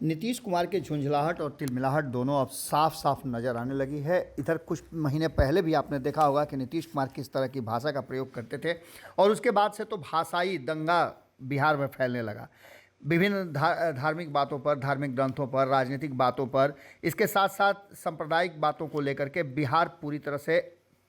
नीतीश कुमार की झुंझलाहट और तिलमिलाहट दोनों अब साफ साफ नज़र आने लगी है। इधर कुछ महीने पहले भी आपने देखा होगा कि नीतीश कुमार किस तरह की भाषा का प्रयोग करते थे और उसके बाद से तो भाषाई दंगा बिहार में फैलने लगा। विभिन्न धार्मिक बातों पर, धार्मिक ग्रंथों पर, राजनीतिक बातों पर, इसके साथ साथ सांप्रदायिक बातों को लेकर के बिहार पूरी तरह से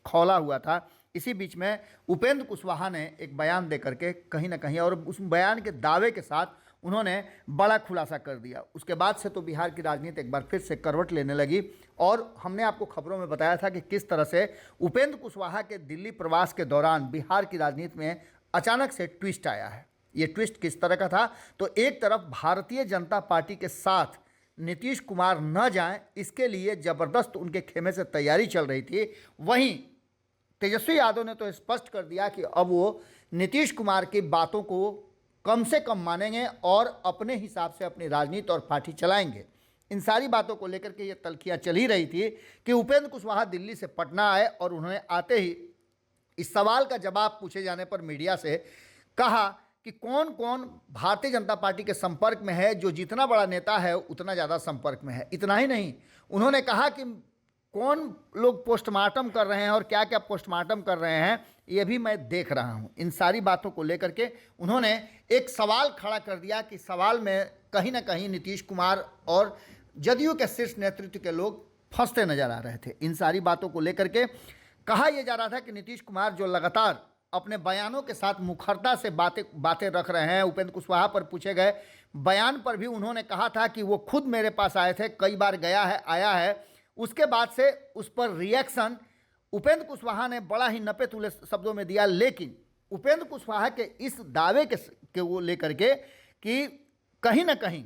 खौला हुआ था। इसी बीच में उपेंद्र कुशवाहा ने एक बयान दे करके कहीं ना कहीं, और उस बयान के दावे के साथ उन्होंने बड़ा खुलासा कर दिया। उसके बाद से तो बिहार की राजनीति एक बार फिर से करवट लेने लगी और हमने आपको खबरों में बताया था कि किस तरह से उपेंद्र कुशवाहा के दिल्ली प्रवास के दौरान बिहार की राजनीति में अचानक से ट्विस्ट आया है। ये ट्विस्ट किस तरह का था, तो एक तरफ भारतीय जनता पार्टी के साथ नीतीश कुमार न जाएं, इसके लिए ज़बरदस्त उनके खेमे से तैयारी चल रही थी। वहीं तेजस्वी यादव ने तो स्पष्ट कर दिया कि अब वो नीतीश कुमार की बातों को कम से कम मानेंगे और अपने हिसाब से अपनी राजनीति और पार्टी चलाएंगे। इन सारी बातों को लेकर के ये तल्खियाँ चल ही रही थी कि उपेंद्र कुशवाहा दिल्ली से पटना आए और उन्होंने आते ही इस सवाल का जवाब पूछे जाने पर मीडिया से कहा कि कौन कौन भारतीय जनता पार्टी के संपर्क में है। जो जितना बड़ा नेता है उतना ज़्यादा संपर्क में है। इतना ही नहीं, उन्होंने कहा कि कौन लोग पोस्टमार्टम कर रहे हैं और क्या क्या पोस्टमार्टम कर रहे हैं ये भी मैं देख रहा हूं। इन सारी बातों को लेकर के उन्होंने एक सवाल खड़ा कर दिया कि सवाल में कहीं ना कहीं नीतीश कुमार और जदयू के शीर्ष नेतृत्व के लोग फंसते नजर आ रहे थे। इन सारी बातों को लेकर के कहा यह जा रहा था कि नीतीश कुमार जो लगातार अपने बयानों के साथ मुखरता से बातें रख रहे हैं। उपेंद्र कुशवाहा पर पूछे गए बयान पर भी उन्होंने कहा था कि वो खुद मेरे पास आए थे, कई बार गया है, आया है। उसके बाद से उस पर रिएक्शन उपेंद्र कुशवाहा ने बड़ा ही नपे तुले शब्दों में दिया। लेकिन उपेंद्र कुशवाहा के इस दावे के वो लेकर के कि कहीं ना कहीं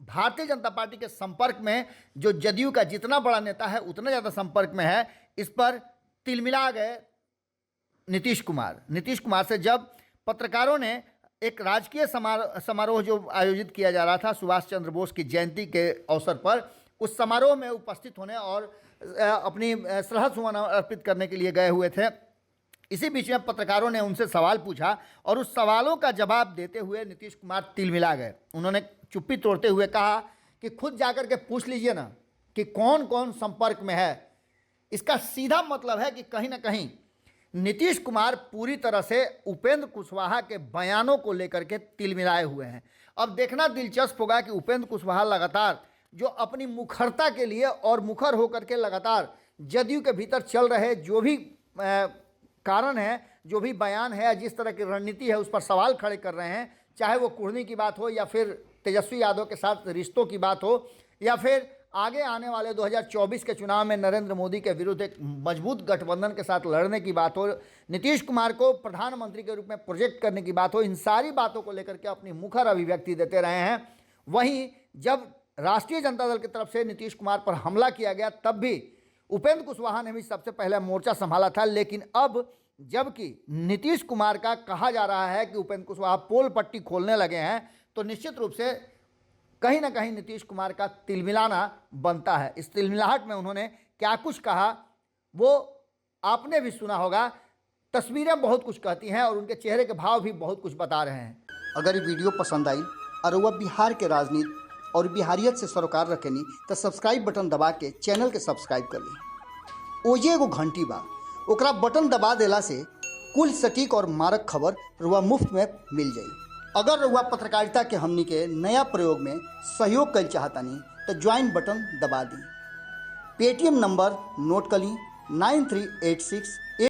भारतीय जनता पार्टी के संपर्क में जो जदयू का जितना बड़ा नेता है उतना ज़्यादा संपर्क में है, इस पर तिलमिला गए नीतीश कुमार से जब पत्रकारों ने एक राजकीय समारोह जो आयोजित किया जा रहा था सुभाष चंद्र बोस की जयंती के अवसर पर, उस समारोह में उपस्थित होने और अपनी श्रद्धा सुमन अर्पित करने के लिए गए हुए थे। इसी बीच में पत्रकारों ने उनसे सवाल पूछा और उस सवालों का जवाब देते हुए नीतीश कुमार तिलमिला गए। उन्होंने चुप्पी तोड़ते हुए कहा कि खुद जाकर के पूछ लीजिए ना कि कौन कौन संपर्क में है। इसका सीधा मतलब है कि कहीं ना कहीं नीतीश कुमार पूरी तरह से उपेंद्र कुशवाहा के बयानों को लेकर के तिलमिलाए हुए हैं। अब देखना दिलचस्प होगा कि उपेंद्र कुशवाहा लगातार जो अपनी मुखरता के लिए और मुखर होकर के लगातार जदयू के भीतर चल रहे जो भी कारण है, जो भी बयान है, जिस तरह की रणनीति है, उस पर सवाल खड़े कर रहे हैं। चाहे वो कुर्नी की बात हो या फिर तेजस्वी यादव के साथ रिश्तों की बात हो या फिर आगे आने वाले 2024 के चुनाव में नरेंद्र मोदी के विरुद्ध एक मजबूत गठबंधन के साथ लड़ने की बात हो, नीतीश कुमार को प्रधानमंत्री के रूप में प्रोजेक्ट करने की बात हो, इन सारी बातों को लेकर के अपनी मुखर अभिव्यक्ति देते रहे हैं। वहीं जब राष्ट्रीय जनता दल की तरफ से नीतीश कुमार पर हमला किया गया तब भी उपेंद्र कुशवाहा ने भी सबसे पहले मोर्चा संभाला था। लेकिन अब जबकि नीतीश कुमार का कहा जा रहा है कि उपेंद्र कुशवाहा पोल पट्टी खोलने लगे हैं, तो निश्चित रूप से कहीं ना कहीं नीतीश कुमार का तिलमिलाना बनता है। इस तिलमिलाहट में उन्होंने क्या कुछ कहा वो आपने भी सुना होगा। तस्वीरें बहुत कुछ कहती हैं और उनके चेहरे के भाव भी बहुत कुछ बता रहे हैं। अगर ये वीडियो पसंद आई और वह बिहार के राजनीति और बिहारियत से सरोकार रखेनी तो सब्सक्राइब बटन दबा के चैनल के सब्सक्राइब कर ली। ओजे एगो घंटी बा, ओकरा बटन दबा देला से कुल सटीक और मारक खबर रुआ मुफ्त में मिल जाई। अगर रुआ पत्रकारिता के हमनी के नया प्रयोग में सहयोग कर चाहतानी तो ज्वाइन बटन दबा दी। पेटीएम नंबर नोट कर ली 9386